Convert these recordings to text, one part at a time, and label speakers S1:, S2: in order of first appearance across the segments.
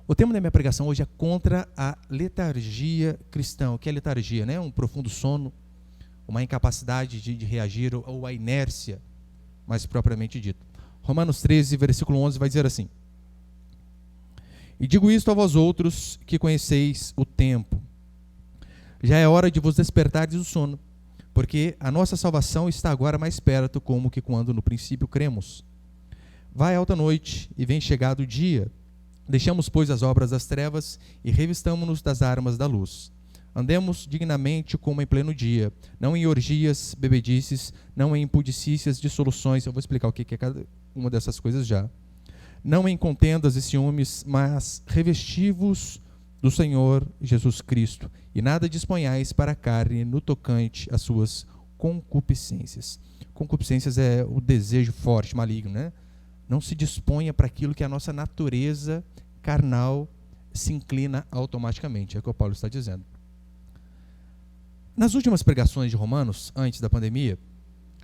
S1: O tema da minha pregação hoje é contra a letargia cristã. O que é letargia? Né? Um profundo sono, uma incapacidade de reagir ou a inércia, mais propriamente dito. Romanos 13, versículo 11 vai dizer assim: E digo isto a vós outros que conheceis o tempo. Já é hora de vos despertardes do sono, porque a nossa salvação está agora mais perto, como que quando no princípio cremos. Vai alta noite e vem chegado o dia. Deixamos, pois, as obras das trevas e revistamo-nos das armas da luz. Andemos dignamente como em pleno dia, não em orgias, bebedices, não em impudicícias, dissoluções. Eu vou explicar o que é cada uma dessas coisas já. Não em contendas e ciúmes, mas revesti-vos do Senhor Jesus Cristo, e nada disponhais para a carne no tocante às suas concupiscências. Concupiscências é o desejo forte, maligno, né? Não se disponha para aquilo que a nossa natureza carnal se inclina automaticamente. É o que o Paulo está dizendo. Nas últimas pregações de Romanos, antes da pandemia,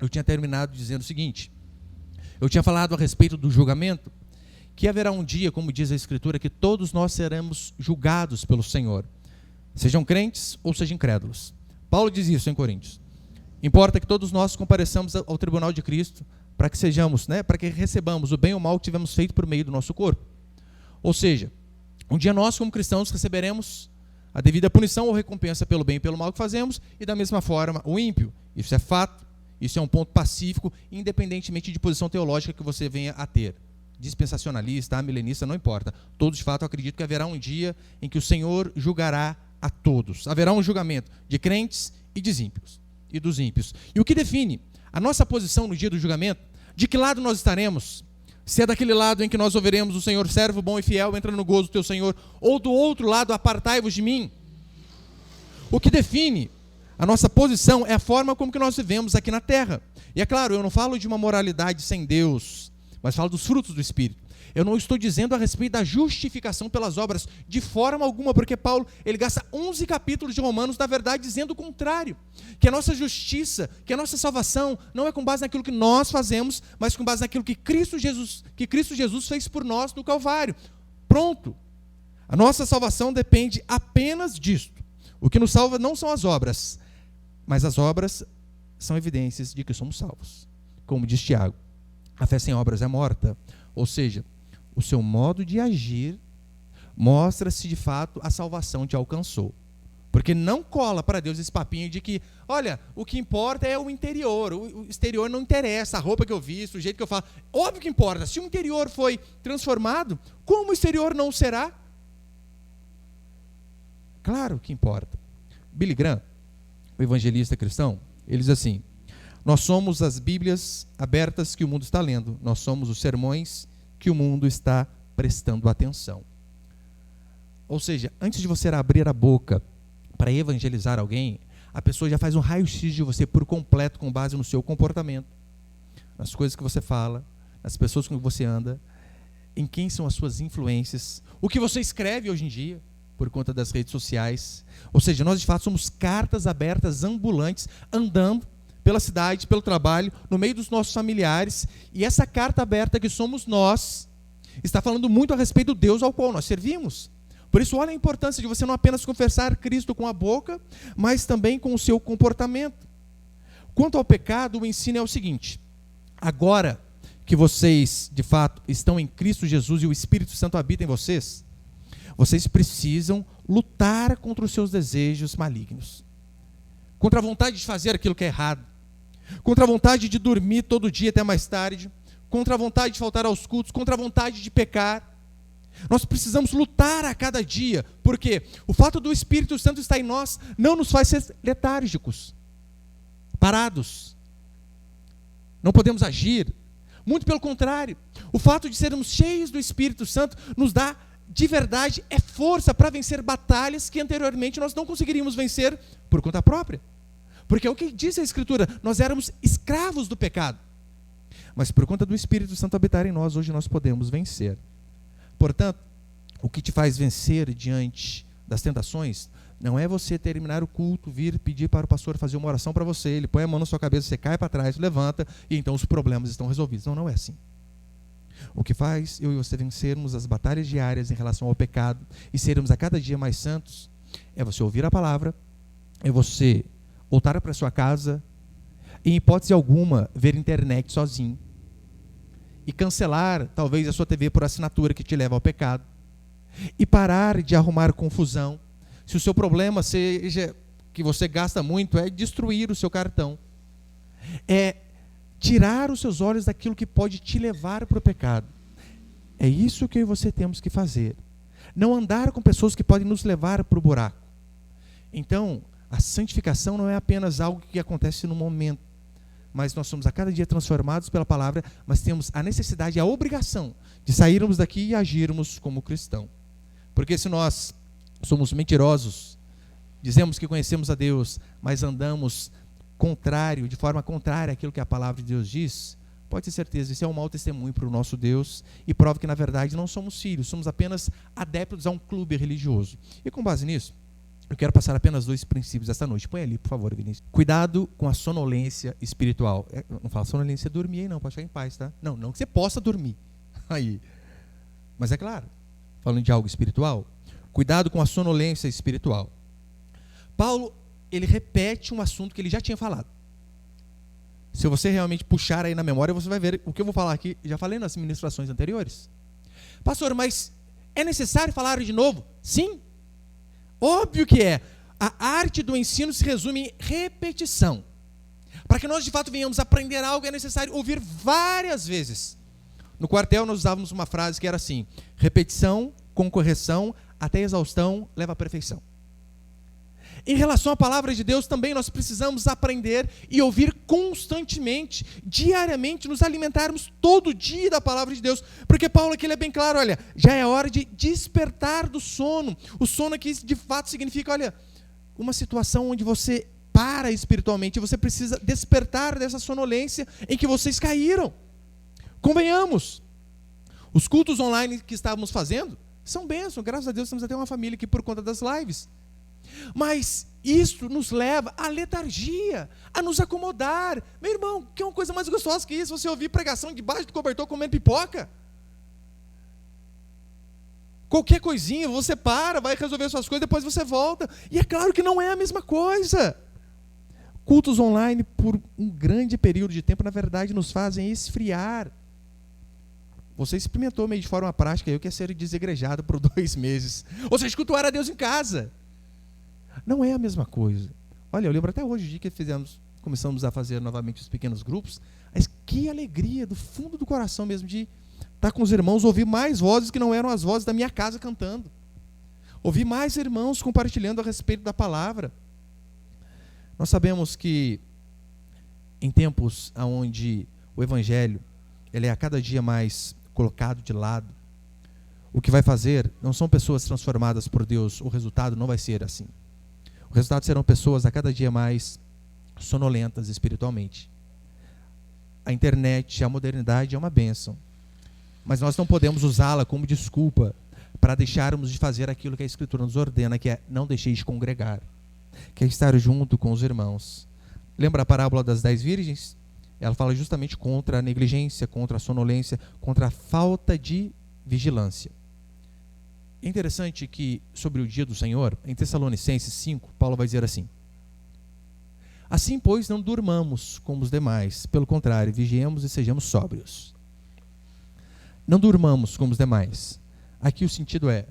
S1: eu tinha terminado dizendo o seguinte: eu tinha falado a respeito do julgamento, que haverá um dia, como diz a Escritura, que todos nós seremos julgados pelo Senhor, sejam crentes ou sejam incrédulos. Paulo diz isso em Coríntios. Importa que todos nós compareçamos ao tribunal de Cristo, para que sejamos, para que recebamos o bem ou o mal que tivemos feito por meio do nosso corpo. Ou seja, um dia nós, como cristãos, receberemos a devida punição ou recompensa pelo bem e pelo mal que fazemos, e da mesma forma o ímpio. Isso é fato, isso é um ponto pacífico, independentemente de posição teológica que você venha a ter. Dispensacionalista, amilenista, não importa. Todos, de fato, acreditam que haverá um dia em que o Senhor julgará a todos. Haverá um julgamento de crentes e de ímpios, e dos ímpios. E o que define a nossa posição no dia do julgamento, de que lado nós estaremos? Se é daquele lado em que nós ouviremos o Senhor, servo bom e fiel, entra no gozo do teu Senhor, ou do outro lado, apartai-vos de mim. O que define a nossa posição é a forma como que nós vivemos aqui na terra. E é claro, eu não falo de uma moralidade sem Deus, mas falo dos frutos do Espírito. Eu não estou dizendo a respeito da justificação pelas obras, de forma alguma, porque Paulo, ele gasta 11 capítulos de Romanos, na verdade, dizendo o contrário, que a nossa justiça, que a nossa salvação, não é com base naquilo que nós fazemos, mas com base naquilo que Cristo Jesus fez por nós no Calvário. Pronto. A nossa salvação depende apenas disto. O que nos salva não são as obras, mas as obras são evidências de que somos salvos. Como diz Tiago, a fé sem obras é morta, ou seja, o seu modo de agir mostra se de fato a salvação te alcançou. Porque não cola para Deus esse papinho de que, olha, o que importa é o interior, o exterior não interessa, a roupa que eu visto, o jeito que eu falo. Óbvio que importa, se o interior foi transformado, como o exterior não será? Claro que importa. Billy Graham, o evangelista cristão, ele diz assim: nós somos as Bíblias abertas que o mundo está lendo, nós somos os sermões que o mundo está prestando atenção. Ou seja, antes de você abrir a boca para evangelizar alguém, a pessoa já faz um raio-x de você por completo com base no seu comportamento, nas coisas que você fala, nas pessoas com que você anda, em quem são as suas influências, o que você escreve hoje em dia, por conta das redes sociais. Ou seja, nós de fato somos cartas abertas ambulantes, andando pela cidade, pelo trabalho, no meio dos nossos familiares, e essa carta aberta que somos nós, está falando muito a respeito do Deus ao qual nós servimos. Por isso, olha a importância de você não apenas confessar Cristo com a boca, mas também com o seu comportamento. Quanto ao pecado, o ensino é o seguinte: agora que vocês, de fato, estão em Cristo Jesus e o Espírito Santo habita em vocês, vocês precisam lutar contra os seus desejos malignos, contra a vontade de fazer aquilo que é errado, contra a vontade de dormir todo dia até mais tarde, contra a vontade de faltar aos cultos, contra a vontade de pecar. Nós precisamos lutar a cada dia, porque o fato do Espírito Santo estar em nós não nos faz ser letárgicos, parados. Não podemos agir. Muito pelo contrário, o fato de sermos cheios do Espírito Santo nos dá, de verdade, força para vencer batalhas que anteriormente nós não conseguiríamos vencer por conta própria. Porque é o que diz a Escritura, nós éramos escravos do pecado. Mas por conta do Espírito Santo habitar em nós, hoje nós podemos vencer. Portanto, o que te faz vencer diante das tentações não é você terminar o culto, vir pedir para o pastor fazer uma oração para você, ele põe a mão na sua cabeça, você cai para trás, levanta, e então os problemas estão resolvidos. Não, não é assim. O que faz eu e você vencermos as batalhas diárias em relação ao pecado e sermos a cada dia mais santos é você ouvir a palavra, é você voltar para sua casa e, em hipótese alguma, ver internet sozinho e cancelar, talvez, a sua TV por assinatura que te leva ao pecado e parar de arrumar confusão. Se o seu problema seja que você gasta muito, é destruir o seu cartão, é tirar os seus olhos daquilo que pode te levar para o pecado. É isso que eu e você temos que fazer. Não andar com pessoas que podem nos levar para o buraco. Então, a santificação não é apenas algo que acontece no momento, mas nós somos a cada dia transformados pela palavra, mas temos a necessidade e a obrigação de sairmos daqui e agirmos como cristão. Porque se nós somos mentirosos, dizemos que conhecemos a Deus, mas andamos de forma contrária àquilo que a palavra de Deus diz, pode ter certeza, isso é um mau testemunho para o nosso Deus e prova que, na verdade, não somos filhos, somos apenas adeptos a um clube religioso. E com base nisso, eu quero passar apenas 2 princípios esta noite. Põe ali, por favor, Vinícius. Cuidado com a sonolência espiritual. Não fala sonolência dormir aí não, pode ficar em paz, tá? Não que você possa dormir. Aí. Mas é claro, falando de algo espiritual, cuidado com a sonolência espiritual. Paulo, ele repete um assunto que ele já tinha falado. Se você realmente puxar aí na memória, você vai ver o que eu vou falar aqui. Já falei nas ministrações anteriores. Pastor, mas é necessário falar de novo? Sim. Óbvio que é. A arte do ensino se resume em repetição. Para que nós de fato venhamos aprender algo, é necessário ouvir várias vezes. No quartel nós usávamos uma frase que era assim: repetição com correção até exaustão leva à perfeição. Em relação à palavra de Deus também nós precisamos aprender e ouvir constantemente, diariamente, nos alimentarmos todo dia da palavra de Deus, porque Paulo aqui ele é bem claro, olha, já é hora de despertar do sono. O sono aqui de fato significa, olha, uma situação onde você para espiritualmente, você precisa despertar dessa sonolência em que vocês caíram. Convenhamos, os cultos online que estávamos fazendo são bênçãos, graças a Deus temos até uma família aqui por conta das lives. Mas isso nos leva à letargia, a nos acomodar. Meu irmão, que é uma coisa mais gostosa que isso? Você ouvir pregação debaixo do cobertor comendo pipoca? Qualquer coisinha, você para, vai resolver suas coisas, depois você volta. E é claro que não é a mesma coisa. Cultos online, por um grande período de tempo, na verdade, nos fazem esfriar. Você experimentou meio de forma prática, eu que ia ser desegrejado por 2 meses. Ou seja, cultuar a Deus em casa. Não é a mesma coisa. Olha, eu lembro até hoje o dia que começamos a fazer novamente os pequenos grupos, mas que alegria do fundo do coração mesmo de estar com os irmãos, ouvir mais vozes que não eram as vozes da minha casa cantando. Ouvir mais irmãos compartilhando a respeito da palavra. Nós sabemos que em tempos onde o evangelho ele é a cada dia mais colocado de lado, o que vai fazer não são pessoas transformadas por Deus, o resultado não vai ser assim. O resultado serão pessoas a cada dia mais sonolentas espiritualmente. A internet, a modernidade é uma bênção, mas nós não podemos usá-la como desculpa para deixarmos de fazer aquilo que a Escritura nos ordena, que é não deixeis de congregar, que é estar junto com os irmãos. Lembra a parábola das 10 virgens? Ela fala justamente contra a negligência, contra a sonolência, contra a falta de vigilância. É interessante que, sobre o dia do Senhor, em Tessalonicenses 5, Paulo vai dizer assim: assim, pois, não durmamos como os demais, pelo contrário, vigiemos e sejamos sóbrios. Não durmamos como os demais. Aqui o sentido é,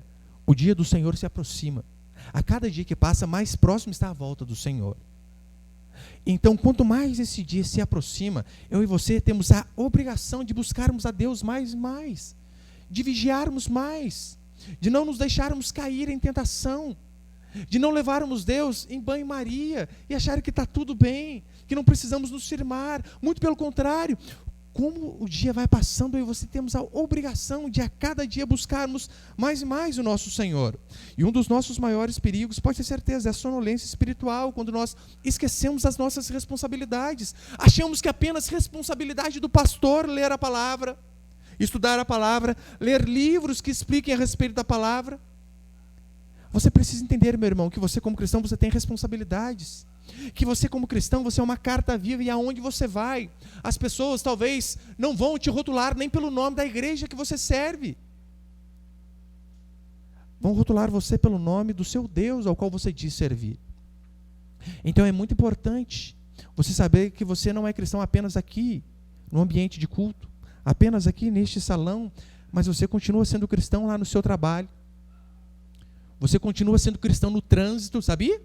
S1: o dia do Senhor se aproxima. A cada dia que passa, mais próximo está a volta do Senhor. Então, quanto mais esse dia se aproxima, eu e você temos a obrigação de buscarmos a Deus mais e mais, de vigiarmos mais, de não nos deixarmos cair em tentação, de não levarmos Deus em banho-maria e achar que está tudo bem, que não precisamos nos firmar. Muito pelo contrário, como o dia vai passando, eu e você temos a obrigação de a cada dia buscarmos mais e mais o nosso Senhor. E um dos nossos maiores perigos, pode ter certeza, é a sonolência espiritual, quando nós esquecemos as nossas responsabilidades. Achamos que apenas responsabilidade do pastor ler a palavra, estudar a palavra, ler livros que expliquem a respeito da palavra. Você precisa entender, meu irmão, que você como cristão, você tem responsabilidades. que você como cristão, você é uma carta viva e aonde você vai, as pessoas talvez não vão te rotular nem pelo nome da igreja que você serve. Vão rotular você pelo nome do seu Deus ao qual você diz servir. Então é muito importante você saber que você não é cristão apenas aqui, no ambiente de culto, apenas aqui neste salão, mas você continua sendo cristão lá no seu trabalho. Você continua sendo cristão no trânsito, sabia?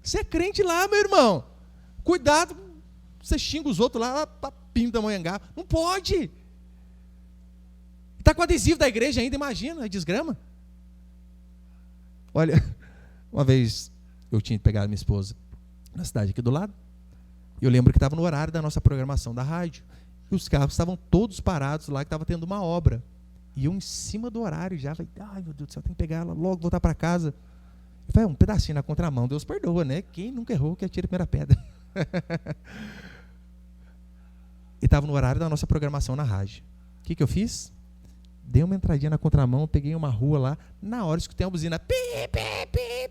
S1: Você é crente lá, meu irmão. Cuidado, você xinga os outros lá, papinho da Monhangá. Não pode. Está com adesivo da igreja ainda, imagina, é desgrama. Olha, uma vez eu tinha pegado minha esposa na cidade aqui do lado, e eu lembro que estava no horário da nossa programação da rádio, e os carros estavam todos parados lá, que estava tendo uma obra. E eu em cima do horário já, falei, ai meu Deus do céu, tem que pegar ela logo, voltar para casa. Eu falei, um pedacinho na contramão, Deus perdoa, né? Quem nunca errou, que atira a primeira pedra. E estava no horário da nossa programação na rádio. O que eu fiz? Dei uma entradinha na contramão, peguei uma rua lá, na hora escutei uma buzina, pi, pi, pi.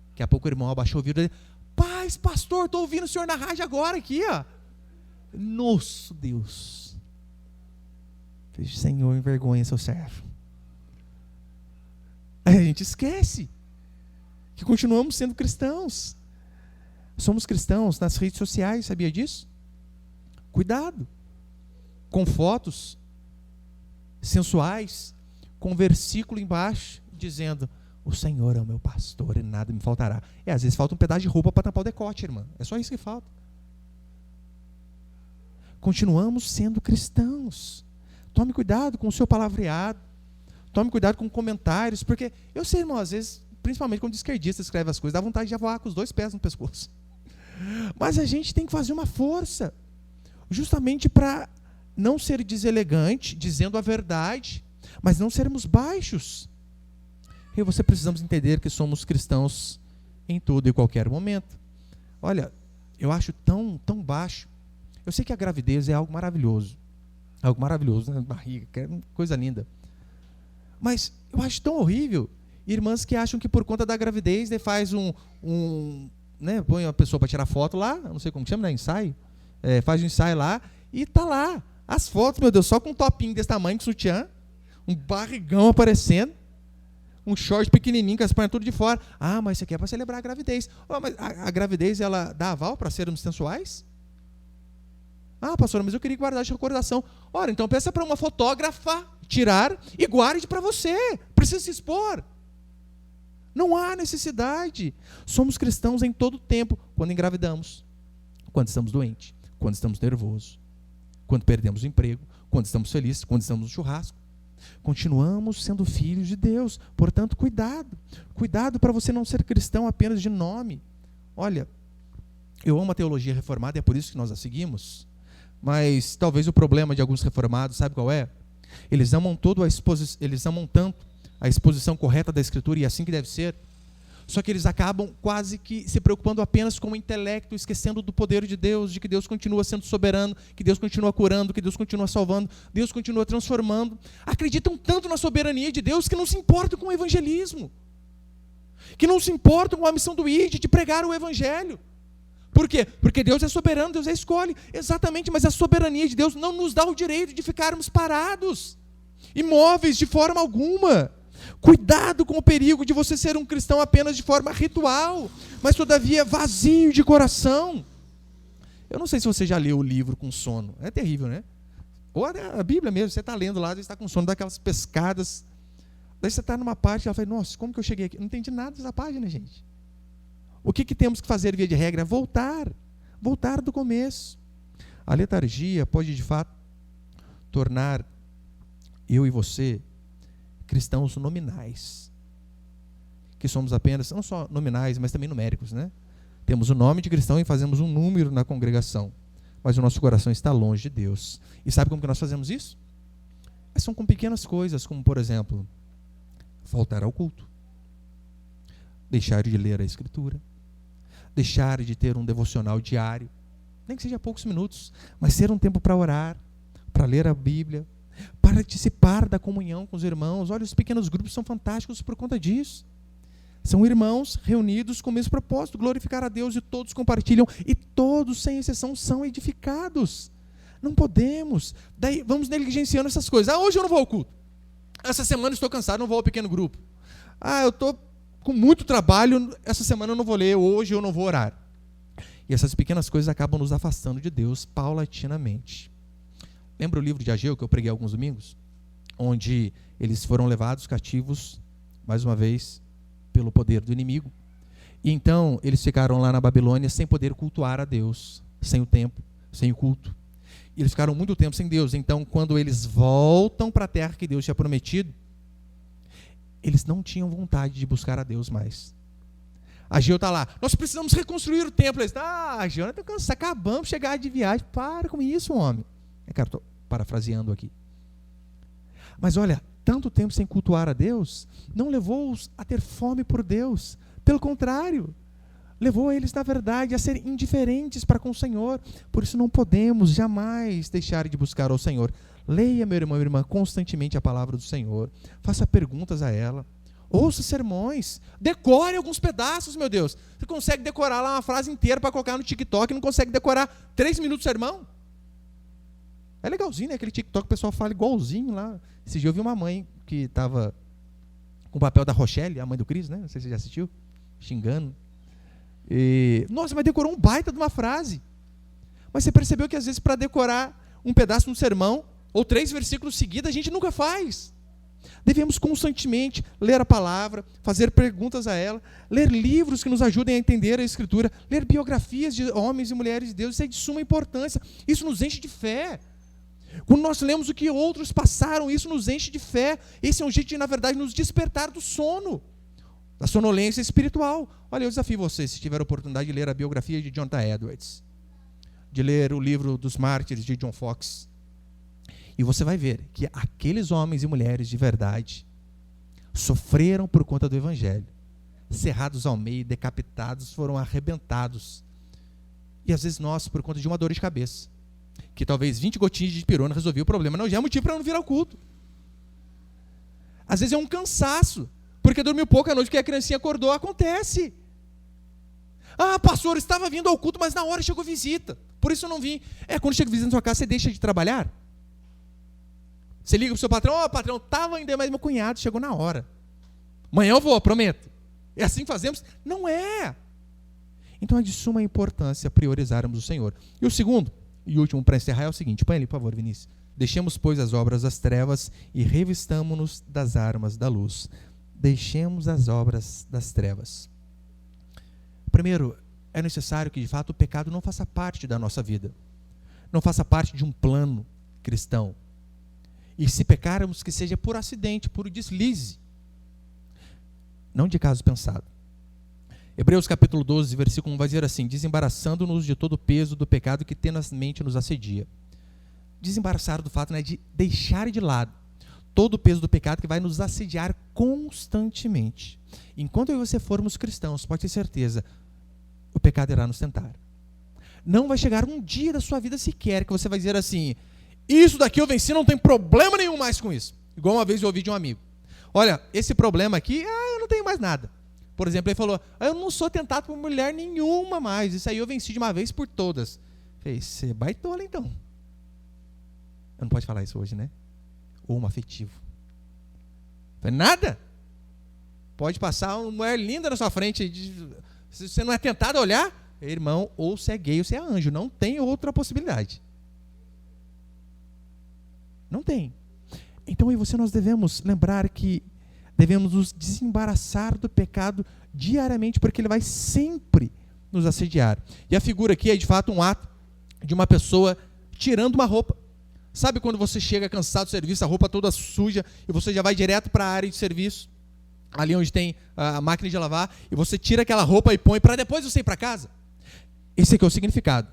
S1: Daqui a pouco o irmão abaixou o vidro e disse, paz, pastor, estou ouvindo o senhor na rádio agora aqui, ó. Nosso Deus. Falei, Senhor, envergonha seu servo. Aí a gente esquece que continuamos sendo cristãos. Somos cristãos nas redes sociais, sabia disso? Cuidado com fotos sensuais, com versículo embaixo, dizendo, o Senhor é o meu pastor e nada me faltará. E às vezes falta um pedaço de roupa para tampar o decote, irmã. É só isso que falta. Continuamos sendo cristãos. Tome cuidado com o seu palavreado. Tome cuidado com comentários, porque eu sei, irmão, às vezes, principalmente quando o esquerdista escreve as coisas, dá vontade de voar com os 2 pés no pescoço. Mas a gente tem que fazer uma força, justamente para não ser deselegante, dizendo a verdade, mas não sermos baixos. E você precisamos entender que somos cristãos em todo e qualquer momento. Olha, eu acho tão baixo. Eu sei que a gravidez é algo maravilhoso, né? Barriga, que é coisa linda. Mas eu acho tão horrível irmãs que acham que por conta da gravidez faz né, põe uma pessoa para tirar foto lá, não sei como chama, né, ensaio, faz um ensaio lá e tá lá as fotos, meu Deus, só com um topinho desse tamanho, com sutiã, um barrigão aparecendo, um short pequenininho com as pernas tudo de fora. Ah, mas isso aqui é para celebrar a gravidez. Oh, mas a gravidez, ela dá aval para sermos sensuais? Ah, pastor, mas eu queria guardar de recordação. Ora, então peça para uma fotógrafa tirar e guarde para você. Precisa se expor. Não há necessidade. Somos cristãos em todo tempo. Quando engravidamos, quando estamos doentes, quando estamos nervosos, quando perdemos o emprego, quando estamos felizes, quando estamos no churrasco. Continuamos sendo filhos de Deus. Portanto, cuidado. Cuidado para você não ser cristão apenas de nome. Olha, eu amo a teologia reformada, é por isso que nós a seguimos. Mas talvez o problema de alguns reformados, sabe qual é? Eles amam tanto a exposição correta da Escritura, e assim que deve ser, só que eles acabam quase que se preocupando apenas com o intelecto, esquecendo do poder de Deus, de que Deus continua sendo soberano, que Deus continua curando, que Deus continua salvando, Deus continua transformando. Acreditam tanto na soberania de Deus que não se importam com o evangelismo, que não se importam com a missão do ID, de pregar o evangelho. Por quê? Porque Deus é soberano, Deus escolhe. Exatamente, mas a soberania de Deus não nos dá o direito de ficarmos parados, imóveis de forma alguma. Cuidado com o perigo de você ser um cristão apenas de forma ritual, mas todavia vazio de coração. Eu não sei se você já leu o livro com sono. É terrível, né? Ou a Bíblia mesmo, você está lendo lá, você está com sono, daquelas pescadas. Daí você está numa parte, ela fala, nossa, como que eu cheguei aqui? Não entendi nada dessa página, gente. O que temos que fazer via de regra? Voltar do começo. A letargia pode, de fato, tornar eu e você cristãos nominais. Que somos apenas, não só nominais, mas também numéricos, né? Temos o nome de cristão e fazemos um número na congregação, mas o nosso coração está longe de Deus. E sabe como que nós fazemos isso? São com pequenas coisas, como, por exemplo, faltar ao culto, deixar de ler a Escritura, deixar de ter um devocional diário, nem que seja poucos minutos, mas ter um tempo para orar, para ler a Bíblia, para participar da comunhão com os irmãos. Olha, os pequenos grupos são fantásticos por conta disso. São irmãos reunidos com o mesmo propósito, glorificar a Deus, e todos compartilham, e todos, sem exceção, são edificados. Não podemos. Daí vamos negligenciando essas coisas. Hoje eu não vou ao culto. Essa semana eu estou cansado, não vou ao pequeno grupo. Eu estou com muito trabalho, essa semana eu não vou ler, hoje eu não vou orar. E essas pequenas coisas acabam nos afastando de Deus paulatinamente. Lembra o livro de Ageu, que eu preguei alguns domingos? Onde eles foram levados cativos, mais uma vez, pelo poder do inimigo. E então eles ficaram lá na Babilônia sem poder cultuar a Deus, sem o templo, sem o culto. E eles ficaram muito tempo sem Deus. Então, quando eles voltam para a terra que Deus tinha prometido, eles não tinham vontade de buscar a Deus mais. Ageu está lá, nós precisamos reconstruir o templo. Eles, Ageu, nós estamos cansados, acabamos de chegar de viagem, para com isso, homem. Estou parafraseando aqui. Mas olha, tanto tempo sem cultuar a Deus, não levou-os a ter fome por Deus. Pelo contrário, levou eles, na verdade, a serem indiferentes para com o Senhor. Por isso não podemos jamais deixar de buscar ao Senhor. Leia, meu irmão e irmã, constantemente a palavra do Senhor. Faça perguntas a ela. Ouça sermões. Decore alguns pedaços, meu Deus. Você consegue decorar lá uma frase inteira para colocar no TikTok e não consegue decorar 3 minutos de sermão? É legalzinho, né? Aquele TikTok, o pessoal fala igualzinho lá. Esse dia eu vi uma mãe que estava com o papel da Rochelle, a mãe do Cris, né? Não sei se você já assistiu. Xingando. Nossa, mas decorou um baita de uma frase. Mas você percebeu que às vezes para decorar um pedaço de um sermão, ou 3 versículos seguidos, a gente nunca faz. Devemos constantemente ler a palavra, fazer perguntas a ela, ler livros que nos ajudem a entender a Escritura, ler biografias de homens e mulheres de Deus. Isso é de suma importância. Isso nos enche de fé. Quando nós lemos o que outros passaram, isso nos enche de fé. Esse é um jeito de, na verdade, nos despertar do sono, da sonolência espiritual. Olha, eu desafio você, se tiver a oportunidade de ler a biografia de Jonathan Edwards, de ler o livro dos Mártires de John Fox, e você vai ver que aqueles homens e mulheres de verdade sofreram por conta do Evangelho. Cerrados ao meio, decapitados, foram arrebentados. E às vezes nós, por conta de uma dor de cabeça, que talvez 20 gotinhas de pirona resolvia o problema, não já é motivo para não vir ao culto. Às vezes é um cansaço, porque dormiu pouco à noite, porque a criancinha acordou. Acontece. Pastor, estava vindo ao culto, mas na hora chegou visita, por isso eu não vim. Quando chega visita na sua casa, você deixa de trabalhar? Você liga para o seu patrão, patrão, estava ainda, mas meu cunhado chegou na hora. Amanhã eu vou, prometo. É assim que fazemos? Não é. Então é de suma importância priorizarmos o Senhor. E o segundo, e último para encerrar, é o seguinte. Põe ali, por favor, Vinícius. Deixemos, pois, as obras das trevas e revistamo-nos das armas da luz. Deixemos as obras das trevas. Primeiro, é necessário que, de fato, o pecado não faça parte da nossa vida. Não faça parte de um plano cristão. E se pecarmos, que seja por acidente, por deslize. Não de caso pensado. Hebreus capítulo 12, versículo 1 vai dizer assim: desembaraçando-nos de todo o peso do pecado que tenazmente nos assedia. Desembaraçar do fato, né, de deixar de lado todo o peso do pecado que vai nos assediar constantemente. Enquanto eu e você formos cristãos, pode ter certeza, o pecado irá nos tentar. Não vai chegar um dia da sua vida sequer que você vai dizer assim: isso daqui eu venci, não tem problema nenhum mais com isso. Igual uma vez eu ouvi de um amigo: olha, esse problema aqui, eu não tenho mais nada. Por exemplo, ele falou: eu não sou tentado por mulher nenhuma mais, isso aí eu venci de uma vez por todas. Eu falei: você é baitola então. Eu não pode falar isso hoje, né? Ou um afetivo. Eu falei: nada. Pode passar uma mulher linda na sua frente, se você não é tentado a olhar, irmão, ou você é gay ou você é anjo, não tem outra possibilidade. Não tem. Então, eu e você, nós devemos lembrar que devemos nos desembaraçar do pecado diariamente, porque ele vai sempre nos assediar. E a figura aqui é, de fato, um ato de uma pessoa tirando uma roupa. Sabe quando você chega cansado do serviço, a roupa toda suja, e você já vai direto para a área de serviço, ali onde tem a máquina de lavar, e você tira aquela roupa e põe para depois você ir para casa? Esse aqui é o significado.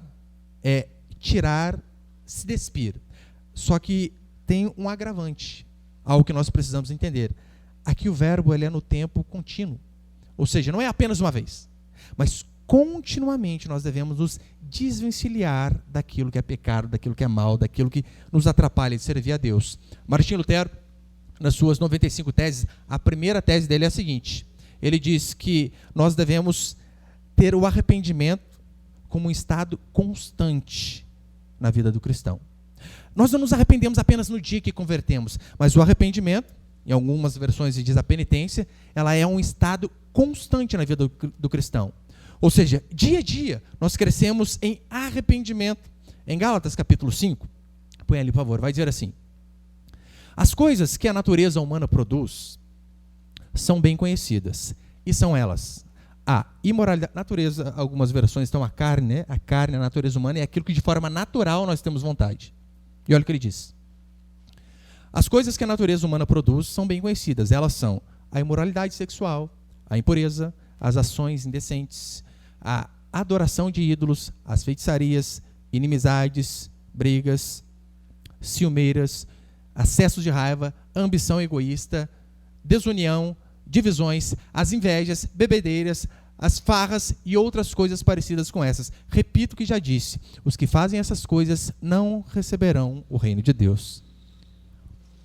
S1: É tirar, se despir. Só que tem um agravante, algo que nós precisamos entender. Aqui o verbo ele é no tempo contínuo. Ou seja, não é apenas uma vez, mas continuamente nós devemos nos desvencilhar daquilo que é pecado, daquilo que é mal, daquilo que nos atrapalha de servir a Deus. Martinho Lutero, nas suas 95 teses, a primeira tese dele é a seguinte: ele diz que nós devemos ter o arrependimento como um estado constante na vida do cristão. Nós não nos arrependemos apenas no dia que convertemos, mas o arrependimento, em algumas versões se diz a penitência, ela é um estado constante na vida do cristão. Ou seja, dia a dia, nós crescemos em arrependimento. Em Gálatas capítulo 5, põe ali por favor, vai dizer assim: as coisas que a natureza humana produz são bem conhecidas, e são elas: a imoralidade, natureza, algumas versões estão a carne, né? A carne, a natureza humana, é aquilo que de forma natural nós temos vontade. E olha o que ele diz: as coisas que a natureza humana produz são bem conhecidas, elas são a imoralidade sexual, a impureza, as ações indecentes, a adoração de ídolos, as feitiçarias, inimizades, brigas, ciumeiras, acessos de raiva, ambição egoísta, desunião, divisões, as invejas, bebedeiras, as farras e outras coisas parecidas com essas. Repito o que já disse: os que fazem essas coisas não receberão o reino de Deus.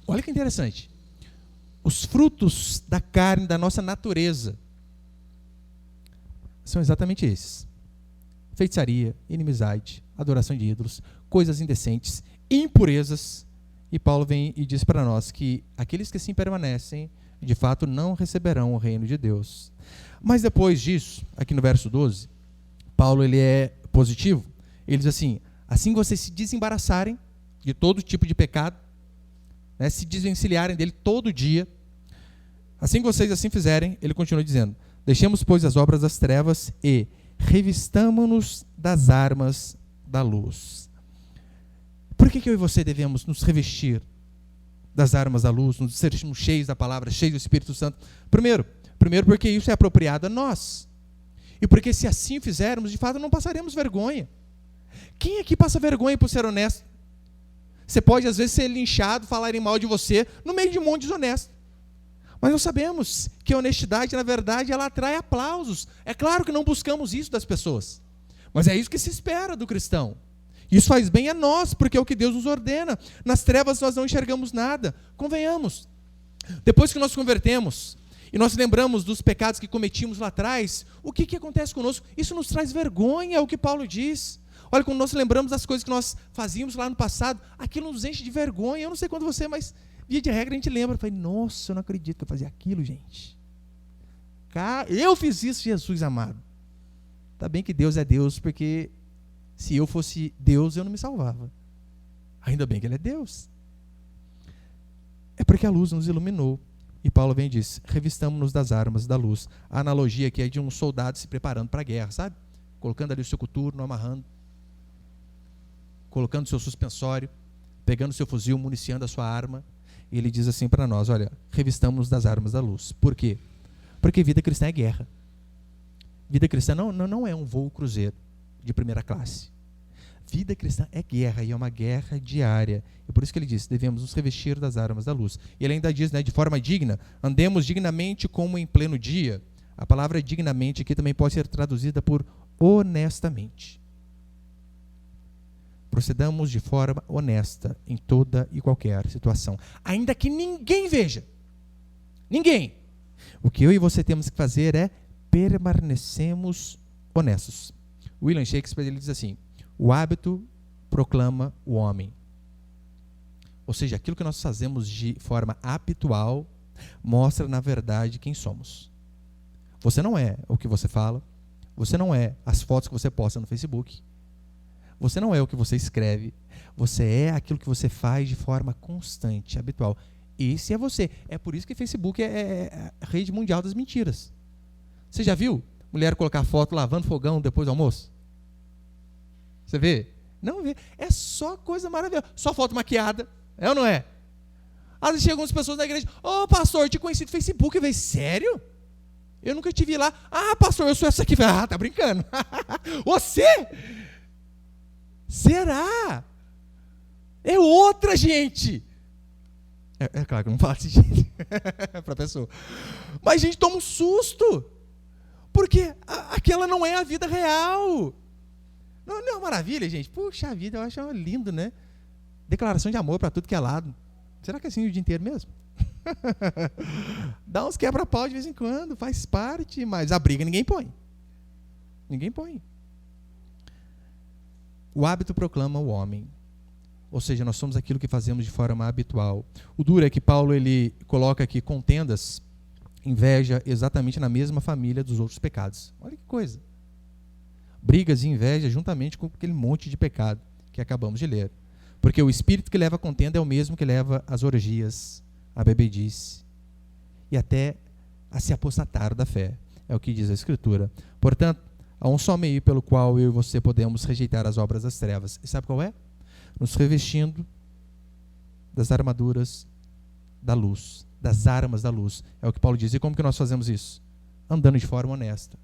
S1: Olha que interessante. Os frutos da carne, da nossa natureza, são exatamente esses: feitiçaria, inimizade, adoração de ídolos, coisas indecentes, impurezas. E Paulo vem e diz para nós que aqueles que assim permanecem, de fato, não receberão o reino de Deus. Mas depois disso, aqui no verso 12, Paulo ele é positivo. Ele diz assim: assim que vocês se desembaraçarem de todo tipo de pecado, né, se desvencilharem dele todo dia, assim que vocês assim fizerem, ele continua dizendo: deixemos, pois, as obras das trevas e revistamo-nos das armas da luz. Por que eu e você devemos nos revestir das armas da luz, nos sermos cheios da palavra, cheios do Espírito Santo? Primeiro porque isso é apropriado a nós. E porque se assim fizermos, de fato não passaremos vergonha. Quem aqui passa vergonha por ser honesto? Você pode às vezes ser linchado, falarem mal de você, no meio de um monte de desonesto. Mas nós sabemos que a honestidade, na verdade, ela atrai aplausos. É claro que não buscamos isso das pessoas, mas é isso que se espera do cristão. Isso faz bem a nós, porque é o que Deus nos ordena. Nas trevas nós não enxergamos nada. Convenhamos. Depois que nós convertemos e nós lembramos dos pecados que cometimos lá atrás, o que acontece conosco? Isso nos traz vergonha, é o que Paulo diz. Olha, quando nós lembramos das coisas que nós fazíamos lá no passado, aquilo nos enche de vergonha. Eu não sei quanto você, mas via de regra a gente lembra. Eu falei: nossa, eu não acredito que eu fazia aquilo, gente. Eu fiz isso, Jesus amado. Tá bem que Deus é Deus, porque se eu fosse Deus, eu não me salvava. Ainda bem que Ele é Deus. É porque a luz nos iluminou. E Paulo vem e diz: revistamo-nos das armas da luz. A analogia aqui é de um soldado se preparando para a guerra, sabe? Colocando ali o seu coturno, amarrando, colocando o seu suspensório, pegando o seu fuzil, municiando a sua arma. E ele diz assim para nós: olha, revistamo-nos das armas da luz. Por quê? Porque vida cristã é guerra. Vida cristã não é um voo cruzeiro de primeira classe. Vida cristã é guerra, e é uma guerra diária. E por isso que ele diz: devemos nos revestir das armas da luz. E ele ainda diz, né, de forma digna: andemos dignamente como em pleno dia. A palavra dignamente aqui também pode ser traduzida por honestamente. Procedamos de forma honesta em toda e qualquer situação, ainda que ninguém veja. Ninguém. O que eu e você temos que fazer é permanecemos honestos. William Shakespeare ele diz assim: o hábito proclama o homem. Ou seja, aquilo que nós fazemos de forma habitual mostra, na verdade, quem somos. Você não é o que você fala, você não é as fotos que você posta no Facebook, você não é o que você escreve, você é aquilo que você faz de forma constante, habitual. Esse é você. É por isso que o Facebook é a rede mundial das mentiras. Você já viu mulher colocar foto lavando fogão depois do almoço? Você vê? Não vê. É só coisa maravilhosa. Só foto maquiada. É ou não é? Às vezes chegam algumas pessoas na igreja: ô pastor, eu te conheci no Facebook. Eu falei: sério? Eu nunca te vi lá. Ah, pastor, eu sou essa aqui. Ah, tá brincando. Você? Será? É outra gente. É claro que eu não falo desse jeito para a pessoa. Mas a gente toma um susto. Porque aquela não é a vida real. Não é uma maravilha, gente? Puxa vida, eu acho lindo, né? Declaração de amor para tudo que é lado. Será que é assim o dia inteiro mesmo? Dá uns quebra-pau de vez em quando, faz parte, mas a briga ninguém põe. Ninguém põe. O hábito proclama o homem. Ou seja, nós somos aquilo que fazemos de forma habitual. O duro é que Paulo ele coloca aqui contendas, inveja exatamente na mesma família dos outros pecados. Olha que coisa. Brigas e inveja juntamente com aquele monte de pecado que acabamos de ler. Porque o espírito que leva a contenda é o mesmo que leva às orgias, à bebedice e até a se apostatar da fé. É o que diz a Escritura. Portanto, há um só meio pelo qual eu e você podemos rejeitar as obras das trevas. E sabe qual é? Nos revestindo das armaduras da luz, das armas da luz. É o que Paulo diz. E como que nós fazemos isso? Andando de forma honesta,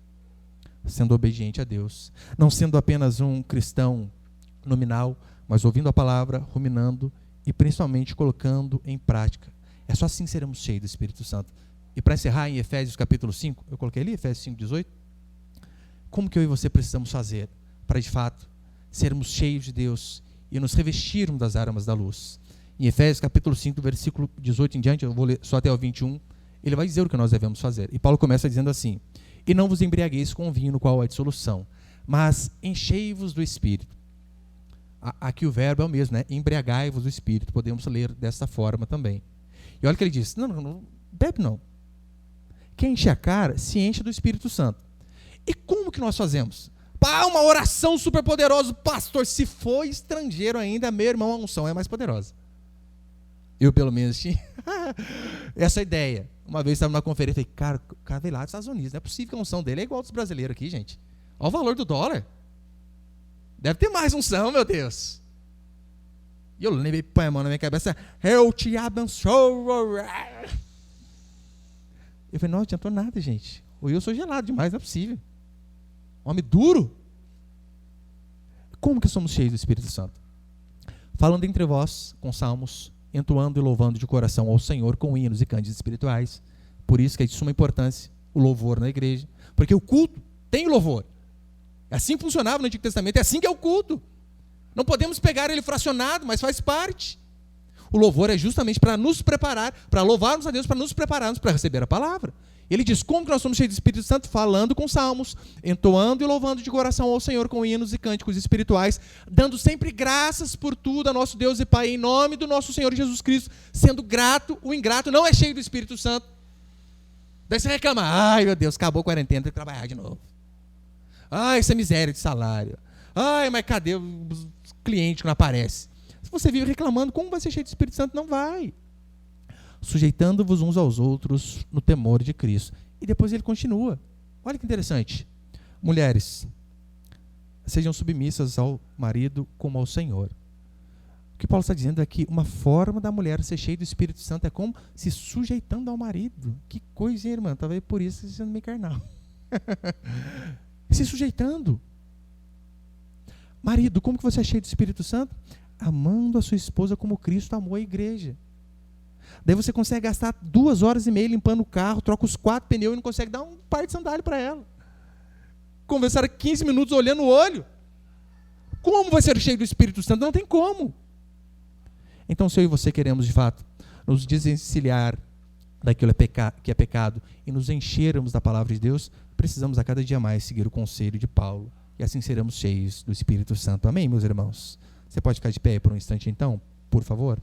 S1: sendo obediente a Deus, não sendo apenas um cristão nominal, mas ouvindo a palavra, ruminando e principalmente colocando em prática. É só assim que seremos cheios do Espírito Santo. E para encerrar, em Efésios capítulo 5, eu coloquei ali, Efésios 5:18, como que eu e você precisamos fazer para de fato sermos cheios de Deus e nos revestirmos das armas da luz? Em Efésios capítulo 5, versículo 18 em diante, eu vou ler só até o 21, ele vai dizer o que nós devemos fazer. E Paulo começa dizendo assim: e não vos embriagueis com o vinho no qual há dissolução, mas enchei-vos do Espírito. Aqui o verbo é o mesmo, né? Embriagai-vos do Espírito. Podemos ler dessa forma também. E olha o que ele diz: não, bebe não. Quem enche a cara, se enche do Espírito Santo. E como que nós fazemos? Uma oração super poderosa, pastor. Se for estrangeiro ainda, meu irmão, a unção é mais poderosa. Eu, pelo menos, tinha essa ideia. Uma vez estava numa conferência, falei, cara, o cara veio lá dos Estados Unidos, não é possível que a unção dele é igual dos brasileiros aqui, gente. Olha o valor do dólar. Deve ter mais unção, meu Deus. E eu lembrei, põe a mão na minha cabeça, eu te abençoo. Eu falei, não adiantou nada, gente. Ou eu sou gelado demais, não é possível. Homem duro. Como que somos cheios do Espírito Santo? Falando entre vós, com salmos, entoando e louvando de coração ao Senhor com hinos e cânticos espirituais. Por isso que é de suma importância o louvor na igreja. Porque o culto tem louvor. É assim que funcionava no Antigo Testamento, é assim que é o culto. Não podemos pegar ele fracionado, mas faz parte. O louvor é justamente para nos preparar, para louvarmos a Deus, para nos prepararmos para receber a palavra. Ele diz, como que nós somos cheios do Espírito Santo? Falando com salmos, entoando e louvando de coração ao Senhor com hinos e cânticos espirituais, dando sempre graças por tudo a nosso Deus e Pai, em nome do nosso Senhor Jesus Cristo, sendo grato. O ingrato não é cheio do Espírito Santo. Daí você reclama, ai meu Deus, acabou a quarentena, tem que trabalhar de novo. Ai, essa miséria de salário. Ai, mas cadê o cliente que não aparece? Se você vive reclamando, como vai ser cheio do Espírito Santo? Não vai. Sujeitando-vos uns aos outros no temor de Cristo. E depois ele continua. Olha que interessante. Mulheres, sejam submissas ao marido como ao Senhor. O que Paulo está dizendo é que uma forma da mulher ser cheia do Espírito Santo é como se sujeitando ao marido. Que coisa, hein, irmã? Talvez por isso você sendo meio carnal. Se sujeitando. Marido, como que você é cheio do Espírito Santo? Amando a sua esposa como Cristo amou a igreja. Daí você consegue gastar 2h30 limpando o carro, troca os 4 pneus e não consegue dar um par de sandália para ela. Conversar 15 minutos olhando o olho. Como vai ser cheio do Espírito Santo? Não tem como. Então, se eu e você queremos, de fato, nos desencilhar daquilo que é pecado e nos enchermos da palavra de Deus, precisamos a cada dia mais seguir o conselho de Paulo. E assim seremos cheios do Espírito Santo. Amém, meus irmãos? Você pode ficar de pé aí por um instante, então, por favor?